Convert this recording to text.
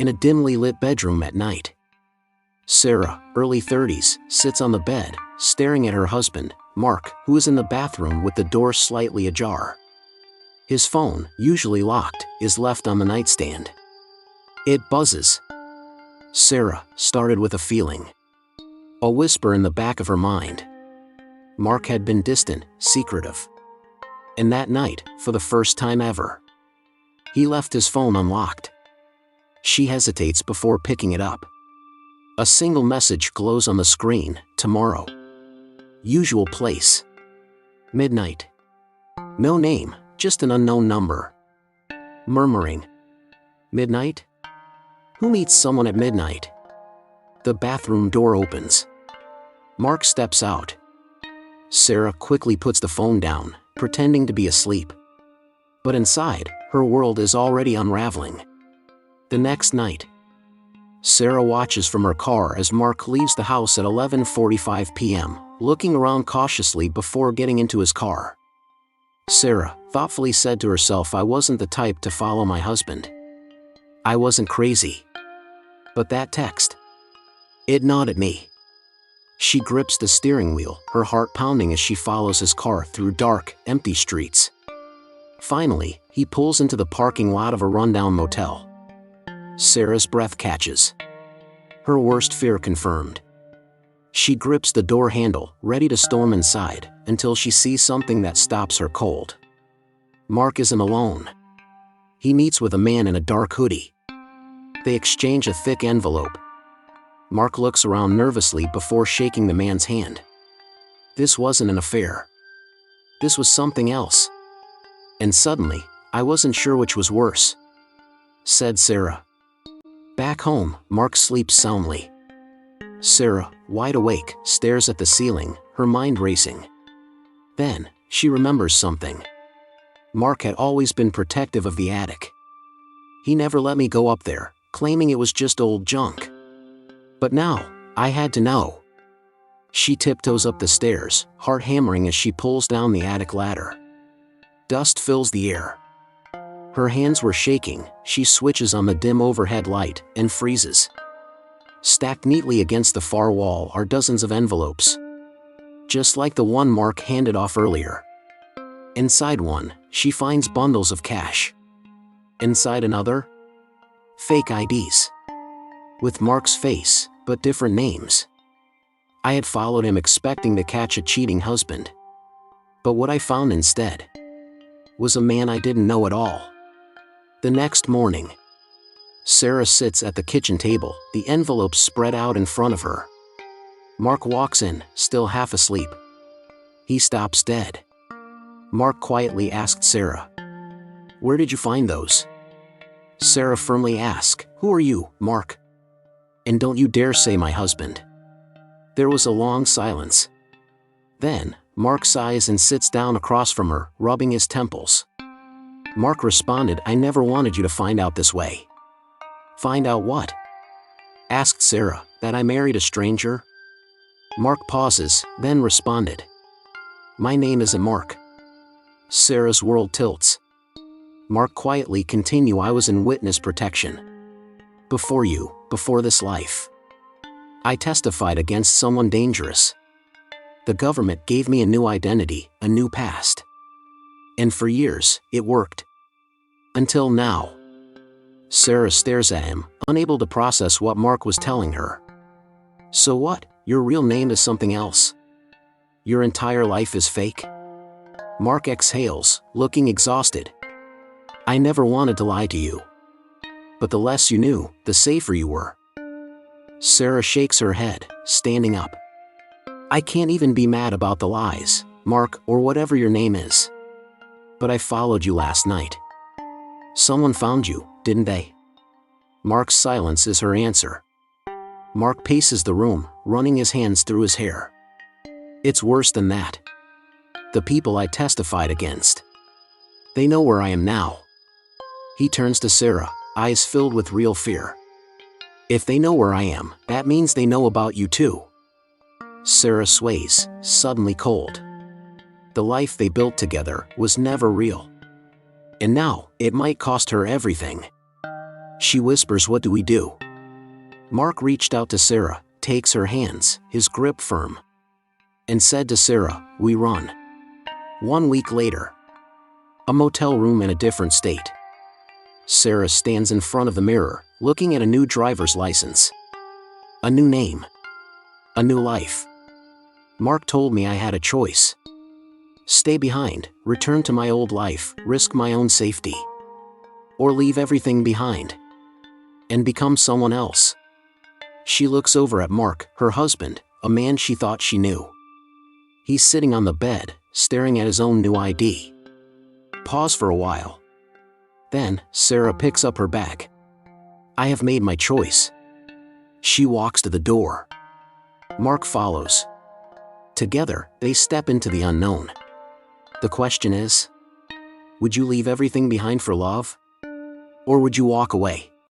in a dimly lit bedroom at night. Sarah, early 30s, sits on the bed, staring at her husband, Mark, who is in the bathroom with the door slightly ajar. His phone, usually locked, is left on the nightstand. It buzzes. Sarah started with a feeling. A whisper in the back of her mind. Mark had been distant, secretive. And that night, for the first time ever, he left his phone unlocked. She hesitates before picking it up. A single message glows on the screen: tomorrow. Usual place. Midnight. No name, just an unknown number. Murmuring. Midnight? Who meets someone at midnight? The bathroom door opens. Mark steps out. Sarah quickly puts the phone down, pretending to be asleep. But inside, her world is already unraveling. The next night, Sarah watches from her car as Mark leaves the house at 11:45 p.m., looking around cautiously before getting into his car. Sarah thoughtfully said to herself, I wasn't the type to follow my husband. I wasn't crazy. But that text, it gnawed at me. She grips the steering wheel, her heart pounding as she follows his car through dark, empty streets. Finally, he pulls into the parking lot of a rundown motel. Sarah's breath catches. Her worst fear confirmed. She grips the door handle, ready to storm inside, until she sees something that stops her cold. Mark isn't alone. He meets with a man in a dark hoodie. They exchange a thick envelope. Mark looks around nervously before shaking the man's hand. This wasn't an affair. This was something else. And suddenly, I wasn't sure which was worse, said Sarah. Back home, Mark sleeps soundly. Sarah, wide awake, stares at the ceiling, her mind racing. Then, she remembers something. Mark had always been protective of the attic. He never let me go up there, claiming it was just old junk. But now, I had to know. She tiptoes up the stairs, heart hammering as she pulls down the attic ladder. Dust fills the air. Her hands were shaking. She switches on the dim overhead light and freezes. Stacked neatly against the far wall are dozens of envelopes. Just like the one Mark handed off earlier. Inside one, she finds bundles of cash. Inside another, fake IDs. With Mark's face, but different names. I had followed him expecting to catch a cheating husband. But what I found instead was a man I didn't know at all. The next morning, Sarah sits at the kitchen table, the envelopes spread out in front of her. Mark walks in, still half asleep. He stops dead. Mark quietly asked Sarah, "Where did you find those?" Sarah firmly asked, "Who are you, Mark? And don't you dare say my husband." There was a long silence. Then, Mark sighs and sits down across from her, rubbing his temples. Mark responded, "I never wanted you to find out this way." "Find out what?" asked Sarah. "That I married a stranger?" Mark pauses, then responded, "My name isn't Mark." Sarah's world tilts. Mark quietly continued, "I was in witness protection. Before you, before this life. I testified against someone dangerous. The government gave me a new identity, a new past. And for years, it worked. Until now." Sarah stares at him, unable to process what Mark was telling her. "So what? Your real name is something else? Your entire life is fake?" Mark exhales, looking exhausted. "I never wanted to lie to you. But the less you knew, the safer you were." Sarah shakes her head, standing up. "I can't even be mad about the lies, Mark, or whatever your name is. But I followed you last night. Someone found you, didn't they?" Mark's silence is her answer. Mark paces the room, running his hands through his hair. "It's worse than that. The people I testified against. They know where I am now." He turns to Sarah, eyes filled with real fear. "If they know where I am, that means they know about you too." Sarah sways, suddenly cold. The life they built together was never real. And now, it might cost her everything. She whispers, "What do we do?" Mark reached out to Sarah, takes her hands, his grip firm, and said to Sarah, "We run." 1 week later. A motel room in a different state. Sarah stands in front of the mirror, looking at a new driver's license. A new name. A new life. Mark told me I had a choice. Stay behind, return to my old life, risk my own safety. Or leave everything behind and become someone else. She looks over at Mark, her husband, a man she thought she knew. He's sitting on the bed, staring at his own new ID. Pause for a while. Then, Sarah picks up her bag. "I have made my choice." She walks to the door. Mark follows. Together, they step into the unknown. The question is, would you leave everything behind for love? Or would you walk away?